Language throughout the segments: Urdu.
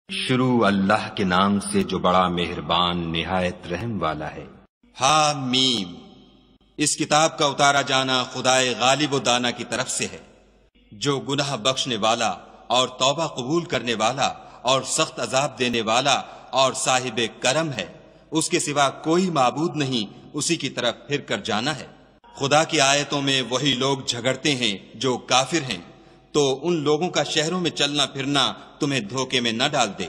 شروع اللہ کے نام سے جو بڑا مہربان نہایت رحم والا ہے۔ حامیم۔ اس کتاب کا اتارا جانا خدائے غالب و دانا کی طرف سے ہے، جو گناہ بخشنے والا اور توبہ قبول کرنے والا اور سخت عذاب دینے والا اور صاحب کرم ہے۔ اس کے سوا کوئی معبود نہیں، اسی کی طرف پھر کر جانا ہے۔ خدا کی آیتوں میں وہی لوگ جھگڑتے ہیں جو کافر ہیں، تو ان لوگوں کا شہروں میں چلنا پھرنا تمہیں دھوکے میں نہ ڈال دے۔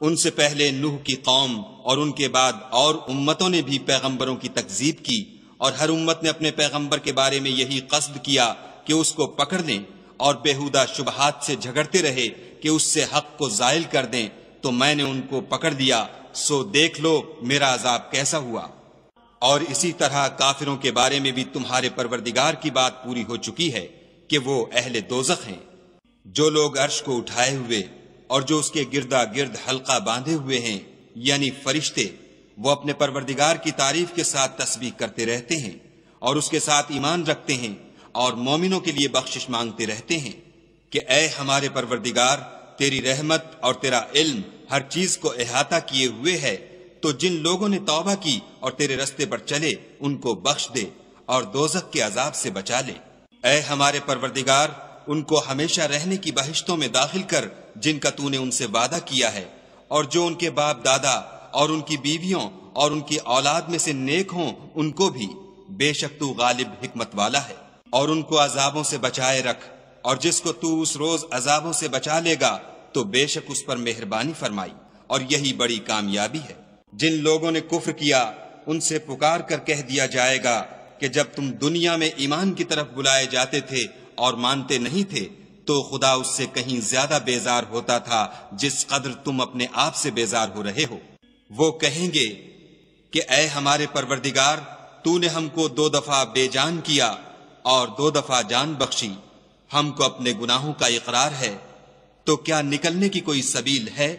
ان سے پہلے نوح کی قوم اور ان کے بعد اور امتوں نے بھی پیغمبروں کی تکذیب کی، اور ہر امت نے اپنے پیغمبر کے بارے میں یہی قصد کیا کہ اس کو پکڑ لیں، اور بےہودہ شبہات سے جھگڑتے رہے کہ اس سے حق کو زائل کر دیں، تو میں نے ان کو پکڑ لیا، سو دیکھ لو میرا عذاب کیسا ہوا۔ اور اسی طرح کافروں کے بارے میں بھی تمہارے پروردگار کی بات پوری ہو چکی ہے کہ وہ اہل دوزخ ہیں۔ جو لوگ عرش کو اٹھائے ہوئے اور جو اس کے گردا گرد حلقہ باندھے ہوئے ہیں، یعنی فرشتے، وہ اپنے پروردگار کی تعریف کے ساتھ تسبیح کرتے رہتے ہیں اور اس کے ساتھ ایمان رکھتے ہیں اور مومنوں کے لیے بخشش مانگتے رہتے ہیں کہ اے ہمارے پروردگار، تیری رحمت اور تیرا علم ہر چیز کو احاطہ کیے ہوئے ہے، تو جن لوگوں نے توبہ کی اور تیرے رستے پر چلے ان کو بخش دے اور دوزخ کے عذاب سے بچا لے۔ اے ہمارے پروردگار، ان کو ہمیشہ رہنے کی بہشتوں میں داخل کر جن کا تو نے ان سے وعدہ کیا ہے، اور جو ان کے باپ دادا اور ان کی بیویوں اور ان کی اولاد میں سے نیک ہوں ان کو بھی، بے شک تو غالب حکمت والا ہے۔ اور ان کو عذابوں سے بچائے رکھ، اور جس کو تو اس روز عذابوں سے بچا لے گا تو بے شک اس پر مہربانی فرمائی، اور یہی بڑی کامیابی ہے۔ جن لوگوں نے کفر کیا ان سے پکار کر کہہ دیا جائے گا کہ جب تم دنیا میں ایمان کی طرف بلائے جاتے تھے اور مانتے نہیں تھے تو خدا اس سے کہیں زیادہ بیزار ہوتا تھا جس قدر تم اپنے آپ سے بیزار ہو رہے ہو۔ وہ کہیں گے کہ اے ہمارے پروردگار، تو نے ہم کو 2 دفعہ بے جان کیا اور 2 دفعہ جان بخشی، ہم کو اپنے گناہوں کا اقرار ہے، تو کیا نکلنے کی کوئی سبیل ہے؟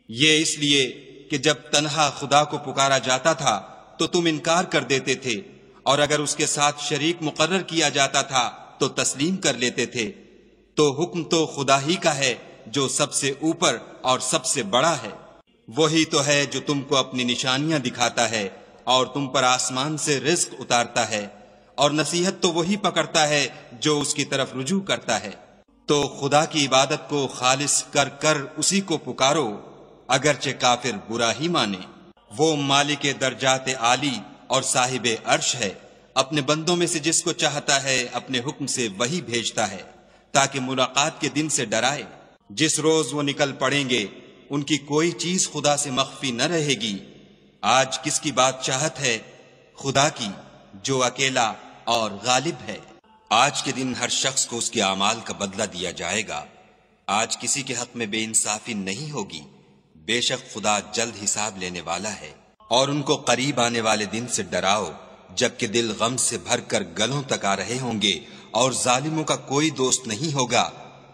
یہ اس لیے کہ جب تنہا خدا کو پکارا جاتا تھا تو تم انکار کر دیتے تھے، اور اگر اس کے ساتھ شریک مقرر کیا جاتا تھا تو تسلیم کر لیتے تھے۔ تو حکم تو خدا ہی کا ہے جو سب سے اوپر اور سب سے بڑا ہے۔ وہی تو ہے جو تم کو اپنی نشانیاں دکھاتا ہے اور تم پر آسمان سے رزق اتارتا ہے، اور نصیحت تو وہی پکڑتا ہے جو اس کی طرف رجوع کرتا ہے۔ تو خدا کی عبادت کو خالص کر کر اسی کو پکارو، اگرچہ کافر برا ہی مانے۔ وہ مالک درجات عالی اور صاحب عرش ہے، اپنے بندوں میں سے جس کو چاہتا ہے اپنے حکم سے وہی بھیجتا ہے تاکہ ملاقات کے دن سے ڈرائے۔ جس روز وہ نکل پڑیں گے ان کی کوئی چیز خدا سے مخفی نہ رہے گی۔ آج کس کی بادشاہت ہے؟ خدا کی، جو اکیلا اور غالب ہے۔ آج کے دن ہر شخص کو اس کے اعمال کا بدلہ دیا جائے گا۔ آج کسی کے حق میں بے انصافی نہیں ہوگی، بے شک خدا جلد حساب لینے والا ہے۔ اور ان کو قریب آنے والے دن سے ڈراؤ جبکہ دل غم سے بھر کر گلوں تک آ رہے ہوں گے، اور ظالموں کا کوئی دوست نہیں ہوگا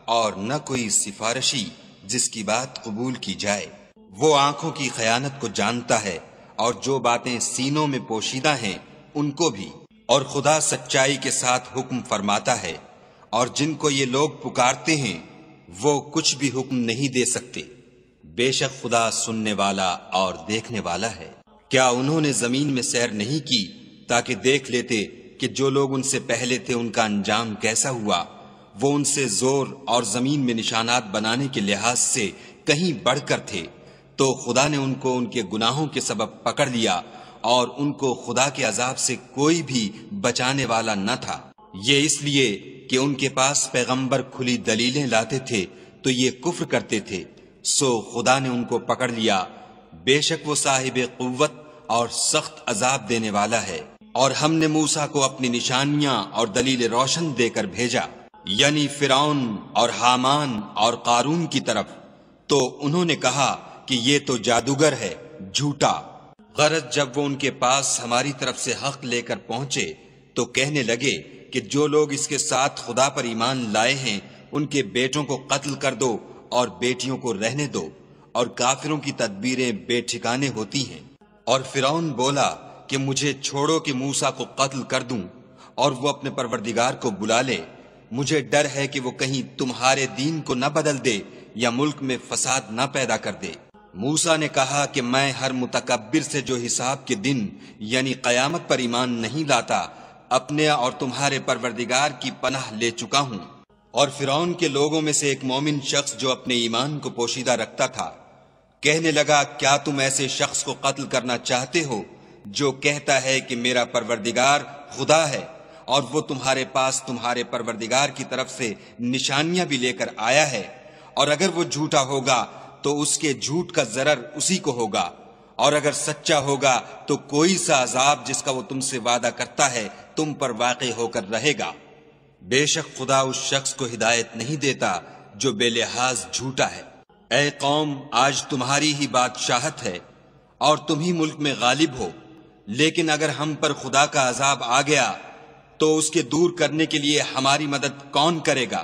اور نہ کوئی سفارشی جس کی بات قبول کی جائے۔ وہ آنکھوں کی خیانت کو جانتا ہے اور جو باتیں سینوں میں پوشیدہ ہیں ان کو بھی، اور خدا سچائی کے ساتھ حکم فرماتا ہے، اور جن کو یہ لوگ پکارتے ہیں وہ کچھ بھی حکم نہیں دے سکتے، بے شک خدا سننے والا اور دیکھنے والا ہے۔ کیا انہوں نے زمین میں سیر نہیں کی تاکہ دیکھ لیتے کہ جو لوگ ان سے پہلے تھے ان کا انجام کیسا ہوا؟ وہ ان سے زور اور زمین میں نشانات بنانے کے لحاظ سے کہیں بڑھ کر تھے، تو خدا نے ان کو ان کے گناہوں کے سبب پکڑ لیا، اور ان کو خدا کے عذاب سے کوئی بھی بچانے والا نہ تھا۔ یہ اس لیے کہ ان کے پاس پیغمبر کھلی دلیلیں لاتے تھے تو یہ کفر کرتے تھے، سو خدا نے ان کو پکڑ لیا۔ بے شک وہ صاحب قوت اور سخت عذاب دینے والا ہے۔ اور ہم نے موسیٰ کو اپنی نشانیاں اور دلیل روشن دے کر بھیجا، یعنی فرعون اور حامان اور قارون کی طرف، تو انہوں نے کہا کہ یہ تو جادوگر ہے، جھوٹا۔ غرض جب وہ ان کے پاس ہماری طرف سے حق لے کر پہنچے تو کہنے لگے کہ جو لوگ اس کے ساتھ خدا پر ایمان لائے ہیں ان کے بیٹوں کو قتل کر دو اور بیٹیوں کو رہنے دو، اور کافروں کی تدبیریں بے ٹھکانے ہوتی ہیں۔ اور فرعون بولا کہ مجھے چھوڑو کہ موسیٰ کو قتل کر دوں اور وہ اپنے پروردگار کو بلا لے، مجھے ڈر ہے کہ وہ کہیں تمہارے دین کو نہ بدل دے یا ملک میں فساد نہ پیدا کر دے۔ موسیٰ نے کہا کہ میں ہر متکبر سے جو حساب کے دن یعنی قیامت پر ایمان نہیں لاتا اپنے اور تمہارے پروردگار کی پناہ لے چکا ہوں۔ اور فرعون کے لوگوں میں سے ایک مومن شخص جو اپنے ایمان کو پوشیدہ رکھتا تھا کہنے لگا، کیا تم ایسے شخص کو قتل کرنا چاہتے ہو جو کہتا ہے کہ میرا پروردگار خدا ہے، اور وہ تمہارے پاس تمہارے پروردگار کی طرف سے نشانیاں بھی لے کر آیا ہے، اور اگر وہ جھوٹا ہوگا تو اس کے جھوٹ کا ضرر اسی کو ہوگا، اور اگر سچا ہوگا تو کوئی سا عذاب جس کا وہ تم سے وعدہ کرتا ہے تم پر واقع ہو کر رہے گا۔ بے شک خدا اس شخص کو ہدایت نہیں دیتا جو بے لحاظ جھوٹا ہے۔ اے قوم، آج تمہاری ہی بادشاہت ہے اور تم ہی ملک میں غالب ہو، لیکن اگر ہم پر خدا کا عذاب آ گیا تو اس کے دور کرنے کے لیے ہماری مدد کون کرے گا؟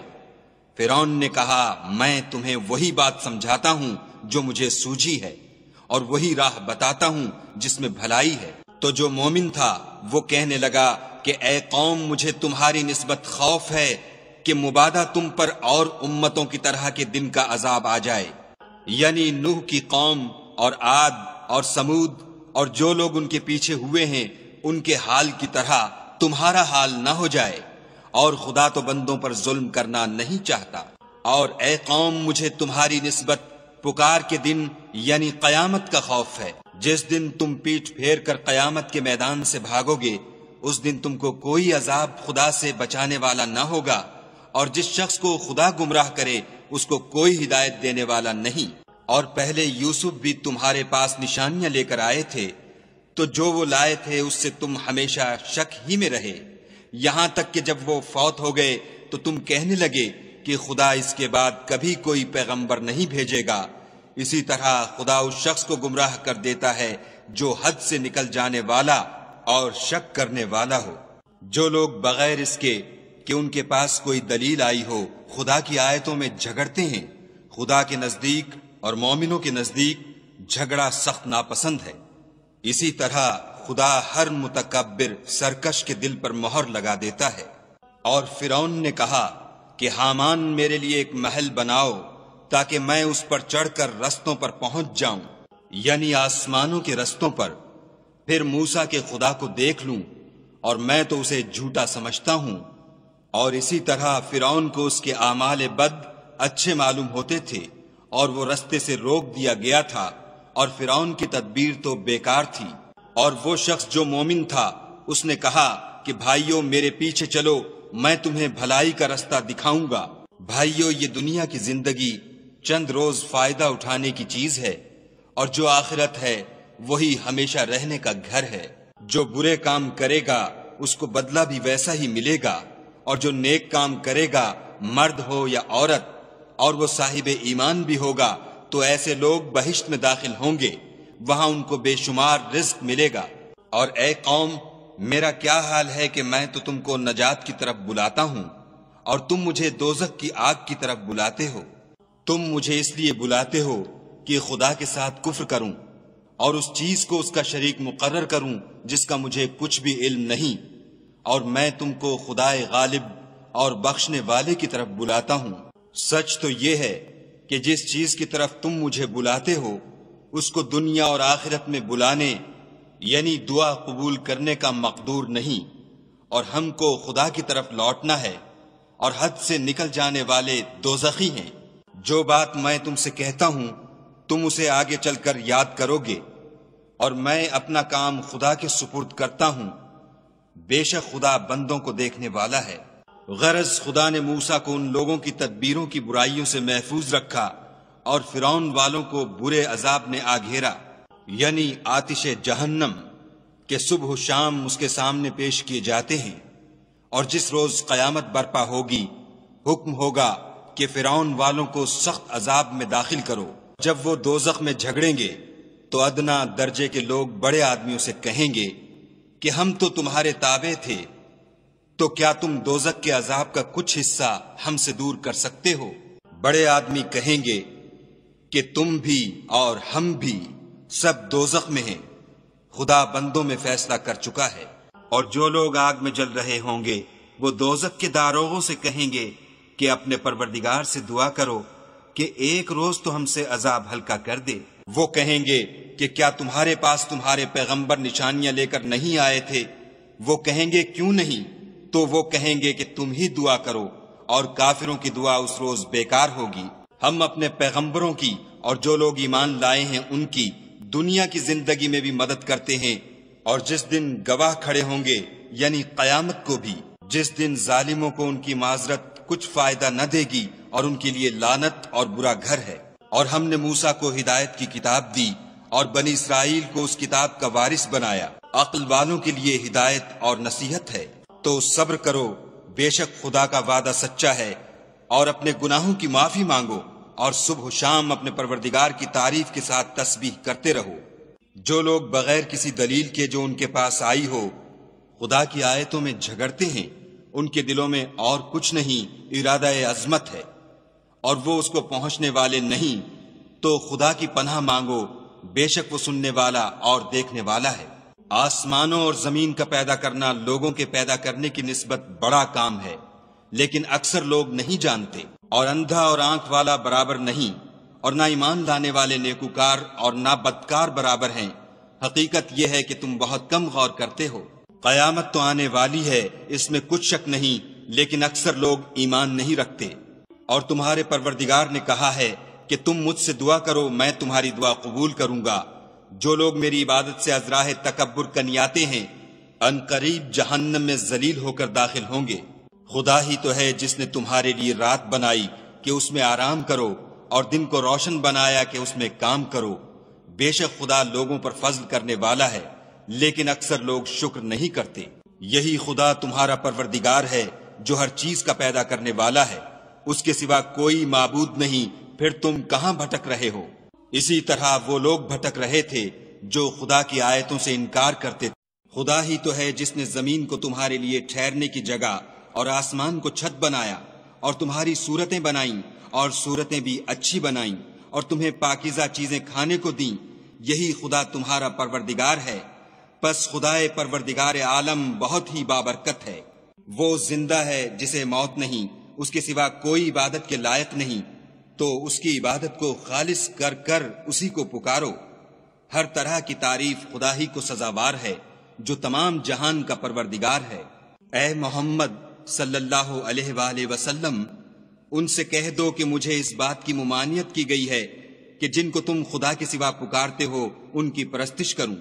فرعون نے کہا، میں تمہیں وہی بات سمجھاتا ہوں جو مجھے سوجھی ہے، اور وہی راہ بتاتا ہوں جس میں بھلائی ہے۔ تو جو مومن تھا وہ کہنے لگا کہ اے قوم، مجھے تمہاری نسبت خوف ہے کہ مبادا تم پر اور امتوں کی طرح کے دن کا عذاب آ جائے، یعنی نوح کی قوم اور عاد اور سمود اور جو لوگ ان کے پیچھے ہوئے ہیں ان کے حال کی طرح تمہارا حال نہ ہو جائے، اور خدا تو بندوں پر ظلم کرنا نہیں چاہتا۔ اور اے قوم، مجھے تمہاری نسبت پکار کے دن یعنی قیامت کا خوف ہے۔ جس دن تم پیٹھ پھیر کر قیامت کے میدان سے بھاگو گے اس دن تم کو کوئی عذاب خدا سے بچانے والا نہ ہوگا، اور جس شخص کو خدا گمراہ کرے اس کو کوئی ہدایت دینے والا نہیں۔ اور پہلے یوسف بھی تمہارے پاس نشانیاں لے کر آئے تھے، تو جو وہ لائے تھے اس سے تم ہمیشہ شک ہی میں رہے، یہاں تک کہ جب وہ فوت ہو گئے تو تم کہنے لگے کہ خدا اس کے بعد کبھی کوئی پیغمبر نہیں بھیجے گا۔ اسی طرح خدا اس شخص کو گمراہ کر دیتا ہے جو حد سے نکل جانے والا اور شک کرنے والا ہو۔ جو لوگ بغیر اس کے کہ ان کے پاس کوئی دلیل آئی ہو خدا کی آیتوں میں جھگڑتے ہیں، خدا کے نزدیک اور مومنوں کے نزدیک جھگڑا سخت ناپسند ہے۔ اسی طرح خدا ہر متکبر سرکش کے دل پر مہر لگا دیتا ہے۔ اور فرعون نے کہا کہ حامان میرے لیے ایک محل بناؤ تاکہ میں اس پر چڑھ کر رستوں پر پہنچ جاؤں، یعنی آسمانوں کے رستوں پر، پھر موسیٰ کے خدا کو دیکھ لوں، اور میں تو اسے جھوٹا سمجھتا ہوں۔ اور اسی طرح فرعون کو اس کے اعمال بد اچھے معلوم ہوتے تھے اور وہ رستے سے روک دیا گیا تھا، اور فرعون کی تدبیر تو بیکار تھی۔ اور وہ شخص جو مومن تھا اس نے کہا کہ بھائیو میرے پیچھے چلو، میں تمہیں بھلائی کا رستہ دکھاؤں گا۔ بھائیو، یہ دنیا کی زندگی چند روز فائدہ اٹھانے کی چیز ہے، اور جو آخرت ہے وہی ہمیشہ رہنے کا گھر ہے۔ جو برے کام کرے گا اس کو بدلہ بھی ویسا ہی ملے گا، اور جو نیک کام کرے گا مرد ہو یا عورت اور وہ صاحب ایمان بھی ہوگا تو ایسے لوگ بہشت میں داخل ہوں گے، وہاں ان کو بے شمار رزق ملے گا۔ اور اے قوم، میرا کیا حال ہے کہ میں تو تم کو نجات کی طرف بلاتا ہوں اور تم مجھے دوزخ کی آگ کی طرف بلاتے ہو۔ تم مجھے اس لیے بلاتے ہو کہ خدا کے ساتھ کفر کروں اور اس چیز کو اس کا شریک مقرر کروں جس کا مجھے کچھ بھی علم نہیں، اور میں تم کو خدائے غالب اور بخشنے والے کی طرف بلاتا ہوں۔ سچ تو یہ ہے کہ جس چیز کی طرف تم مجھے بلاتے ہو اس کو دنیا اور آخرت میں بلانے یعنی دعا قبول کرنے کا مقدور نہیں، اور ہم کو خدا کی طرف لوٹنا ہے، اور حد سے نکل جانے والے دوزخی ہیں۔ جو بات میں تم سے کہتا ہوں تم اسے آگے چل کر یاد کرو گے، اور میں اپنا کام خدا کے سپرد کرتا ہوں، بے شک خدا بندوں کو دیکھنے والا ہے۔ غرض خدا نے موسیٰ کو ان لوگوں کی تدبیروں کی برائیوں سے محفوظ رکھا، اور فرعون والوں کو برے عذاب نے آ گھیرا، یعنی آتش جہنم کہ صبح و شام اس کے سامنے پیش کیے جاتے ہیں۔ اور جس روز قیامت برپا ہوگی حکم ہوگا کہ فرعون والوں کو سخت عذاب میں داخل کرو۔ جب وہ دوزخ میں جھگڑیں گے تو ادنا درجے کے لوگ بڑے آدمیوں سے کہیں گے کہ ہم تو تمہارے تابع تھے، تو کیا تم دوزخ کے عذاب کا کچھ حصہ ہم سے دور کر سکتے ہو؟ بڑے آدمی کہیں گے کہ تم بھی اور ہم بھی سب دوزخ میں ہیں، خدا بندوں میں فیصلہ کر چکا ہے۔ اور جو لوگ آگ میں جل رہے ہوں گے وہ دوزخ کے داروغوں سے کہیں گے کہ اپنے پروردگار سے دعا کرو کہ ایک روز تو ہم سے عذاب ہلکا کر دے۔ وہ کہیں گے کہ کیا تمہارے پاس تمہارے پیغمبر نشانیاں لے کر نہیں آئے تھے؟ وہ کہیں گے کیوں نہیں؟ تو وہ کہیں گے کہ تم ہی دعا کرو، اور کافروں کی دعا اس روز بیکار ہوگی۔ ہم اپنے پیغمبروں کی اور جو لوگ ایمان لائے ہیں ان کی دنیا کی زندگی میں بھی مدد کرتے ہیں، اور جس دن گواہ کھڑے ہوں گے یعنی قیامت کو بھی، جس دن ظالموں کو ان کی معذرت کچھ فائدہ نہ دے گی اور ان کے لیے لعنت اور برا گھر ہے۔ اور ہم نے موسیٰ کو ہدایت کی کتاب دی اور بنی اسرائیل کو اس کتاب کا وارث بنایا۔ عقل والوں کے لیے ہدایت اور نصیحت ہے۔ تو صبر کرو، بے شک خدا کا وعدہ سچا ہے، اور اپنے گناہوں کی معافی مانگو، اور صبح و شام اپنے پروردگار کی تعریف کے ساتھ تسبیح کرتے رہو۔ جو لوگ بغیر کسی دلیل کے جو ان کے پاس آئی ہو خدا کی آیتوں میں جھگڑتے ہیں، ان کے دلوں میں اور کچھ نہیں، ارادہ عظمت ہے، اور وہ اس کو پہنچنے والے نہیں۔ تو خدا کی پناہ مانگو، بے شک وہ سننے والا اور دیکھنے والا ہے۔ آسمانوں اور زمین کا پیدا کرنا لوگوں کے پیدا کرنے کی نسبت بڑا کام ہے، لیکن اکثر لوگ نہیں جانتے۔ اور اندھا اور آنکھ والا برابر نہیں، اور نہ ایمان لانے والے نیکوکار اور نہ بدکار برابر ہیں۔ حقیقت یہ ہے کہ تم بہت کم غور کرتے ہو۔ قیامت تو آنے والی ہے، اس میں کچھ شک نہیں، لیکن اکثر لوگ ایمان نہیں رکھتے۔ اور تمہارے پروردگار نے کہا ہے کہ تم مجھ سے دعا کرو، میں تمہاری دعا قبول کروں گا۔ جو لوگ میری عبادت سے از راہ تکبر کنیاتے ہیں، ان قریب جہنم میں ذلیل ہو کر داخل ہوں گے۔ خدا ہی تو ہے جس نے تمہارے لیے رات بنائی کہ اس میں آرام کرو، اور دن کو روشن بنایا کہ اس میں کام کرو۔ بے شک خدا لوگوں پر فضل کرنے والا ہے، لیکن اکثر لوگ شکر نہیں کرتے۔ یہی خدا تمہارا پروردگار ہے جو ہر چیز کا پیدا کرنے والا ہے، اس کے سوا کوئی معبود نہیں، پھر تم کہاں بھٹک رہے ہو؟ اسی طرح وہ لوگ بھٹک رہے تھے جو خدا کی آیتوں سے انکار کرتے تھے۔ خدا ہی تو ہے جس نے زمین کو تمہارے لیے ٹھہرنے کی جگہ اور آسمان کو چھت بنایا، اور تمہاری صورتیں بنائیں، اور صورتیں بھی اچھی بنائیں، اور تمہیں پاکیزہ چیزیں کھانے کو دیں۔ یہی خدا تمہارا پروردگار ہے۔ پس خدائے پروردگار عالم بہت ہی بابرکت ہے۔ وہ زندہ ہے جسے موت نہیں، اس کے سوا کوئی عبادت کے لائق نہیں، تو اس کی عبادت کو خالص کر کر اسی کو پکارو۔ ہر طرح کی تعریف خدا ہی کو سزاوار ہے جو تمام جہان کا پروردگار ہے۔ اے محمد صلی اللہ علیہ وآلہ وسلم، ان سے کہہ دو کہ مجھے اس بات کی ممانعت کی گئی ہے کہ جن کو تم خدا کے سوا پکارتے ہو ان کی پرستش کروں،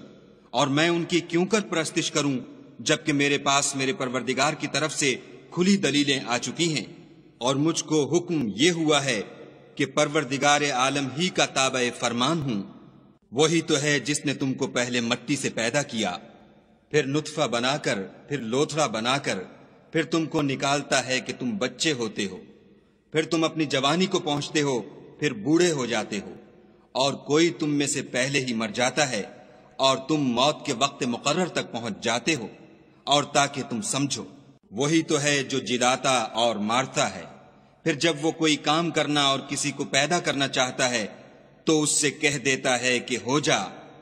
اور میں ان کی کیوں کر پرستش کروں جبکہ میرے پاس میرے پروردگار کی طرف سے کھلی دلیلیں آ چکی ہیں، اور مجھ کو حکم یہ ہوا ہے کہ پروردگار عالم ہی کا تابع فرمان ہوں۔ وہی تو ہے جس نے تم کو پہلے مٹی سے پیدا کیا، پھر نطفہ بنا کر، پھر لوتھڑا بنا کر، پھر تم کو نکالتا ہے کہ تم بچے ہوتے ہو، پھر تم اپنی جوانی کو پہنچتے ہو، پھر بوڑھے ہو جاتے ہو، اور کوئی تم میں سے پہلے ہی مر جاتا ہے، اور تم موت کے وقت مقرر تک پہنچ جاتے ہو، اور تاکہ تم سمجھو۔ وہی تو ہے جو جلاتا اور مارتا ہے، پھر جب وہ کوئی کام کرنا اور کسی کو پیدا کرنا چاہتا ہے تو اس سے کہہ دیتا ہے کہ ہو جا،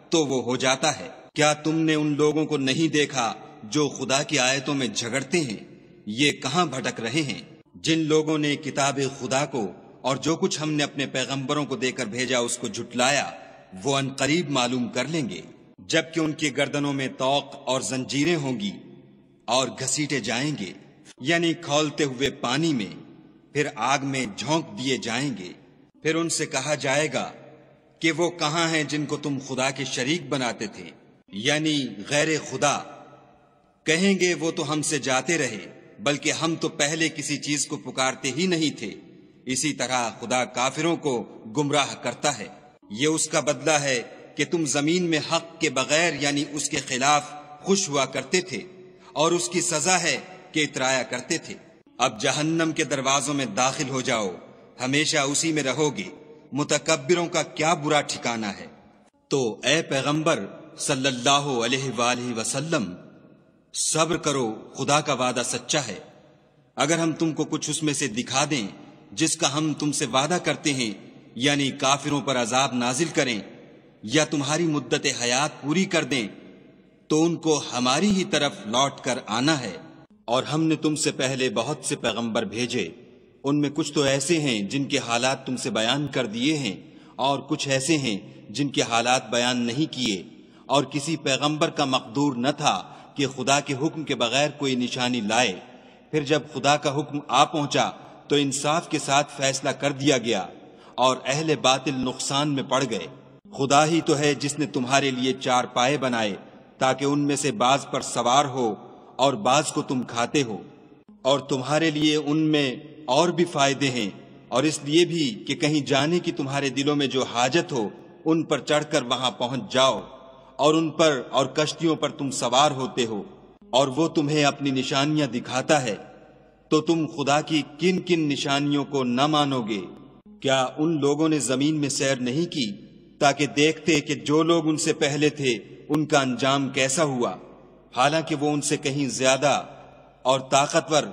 تو وہ ہو جاتا ہے۔ کیا تم نے ان لوگوں کو نہیں دیکھا جو خدا کی آیتوں میں جھگڑتے ہیں؟ یہ کہاں بھٹک رہے ہیں؟ جن لوگوں نے کتاب خدا کو اور جو کچھ ہم نے اپنے پیغمبروں کو دے کر بھیجا اس کو جھٹلایا، وہ ان قریب معلوم کر لیں گے، جبکہ ان کی گردنوں میں طوق اور زنجیریں ہوں گی اور گھسیٹے جائیں گے، یعنی کھولتے ہوئے پانی میں، پھر آگ میں جھونک دیے جائیں گے۔ پھر ان سے کہا جائے گا کہ وہ کہاں ہیں جن کو تم خدا کے شریک بناتے تھے، یعنی غیر خدا؟ کہیں گے وہ تو ہم سے جاتے رہے، بلکہ ہم تو پہلے کسی چیز کو پکارتے ہی نہیں تھے۔ اسی طرح خدا کافروں کو گمراہ کرتا ہے۔ یہ اس کا بدلہ ہے کہ تم زمین میں حق کے بغیر یعنی اس کے خلاف خوش ہوا کرتے تھے، اور اس کی سزا ہے کہ اترایا کرتے تھے۔ اب جہنم کے دروازوں میں داخل ہو جاؤ، ہمیشہ اسی میں رہو گے، متکبروں کا کیا برا ٹھکانہ ہے۔ تو اے پیغمبر صلی اللہ علیہ وآلہ وسلم، صبر کرو، خدا کا وعدہ سچا ہے۔ اگر ہم تم کو کچھ اس میں سے دکھا دیں جس کا ہم تم سے وعدہ کرتے ہیں، یعنی کافروں پر عذاب نازل کریں یا تمہاری مدت حیات پوری کر دیں، تو ان کو ہماری ہی طرف لوٹ کر آنا ہے۔ اور ہم نے تم سے پہلے بہت سے پیغمبر بھیجے، ان میں کچھ تو ایسے ہیں جن کے حالات تم سے بیان کر دیے ہیں، اور کچھ ایسے ہیں جن کے حالات بیان نہیں کیے، اور کسی پیغمبر کا مقدور نہ تھا کہ خدا کے حکم کے بغیر کوئی نشانی لائے۔ پھر جب خدا کا حکم آ پہنچا تو انصاف کے ساتھ فیصلہ کر دیا گیا، اور اہل باطل نقصان میں پڑ گئے۔ خدا ہی تو ہے جس نے تمہارے لیے 4 پائے بنائے تاکہ ان میں سے بعض پر سوار ہو اور بعض کو تم کھاتے ہو، اور تمہارے لیے ان میں اور بھی فائدے ہیں، اور اس لیے بھی کہ کہیں جانے کی تمہارے دلوں میں جو حاجت ہو ان پر چڑھ کر وہاں پہنچ جاؤ، اور ان پر اور کشتیوں پر تم سوار ہوتے ہو، اور وہ تمہیں اپنی نشانیاں دکھاتا ہے۔ تو تم خدا کی کن کن نشانیوں کو نہ مانو گے؟ کیا ان لوگوں نے زمین میں سیر نہیں کی تاکہ دیکھتے کہ جو لوگ ان سے پہلے تھے ان کا انجام کیسا ہوا، حالانکہ وہ ان سے کہیں زیادہ اور طاقتور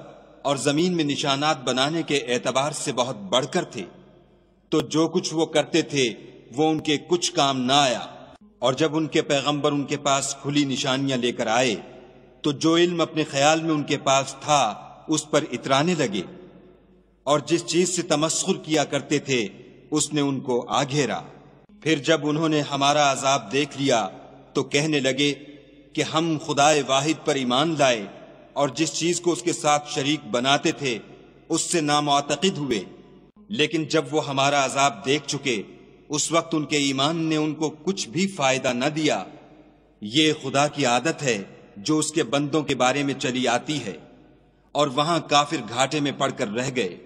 اور زمین میں نشانات بنانے کے اعتبار سے بہت بڑھ کر تھے؟ تو جو کچھ وہ کرتے تھے وہ ان کے کچھ کام نہ آیا، اور جب ان کے پیغمبر ان کے پاس کھلی نشانیاں لے کر آئے تو جو علم اپنے خیال میں ان کے پاس تھا اس پر اترانے لگے، اور جس چیز سے تمسخر کیا کرتے تھے اس نے ان کو آ گھیرا۔ پھر جب انہوں نے ہمارا عذاب دیکھ لیا تو کہنے لگے کہ ہم خدائے واحد پر ایمان لائے، اور جس چیز کو اس کے ساتھ شریک بناتے تھے اس سے نامعتقد ہوئے۔ لیکن جب وہ ہمارا عذاب دیکھ چکے اس وقت ان کے ایمان نے ان کو کچھ بھی فائدہ نہ دیا۔ یہ خدا کی عادت ہے جو اس کے بندوں کے بارے میں چلی آتی ہے، اور وہاں کافر گھاٹے میں پڑ کر رہ گئے۔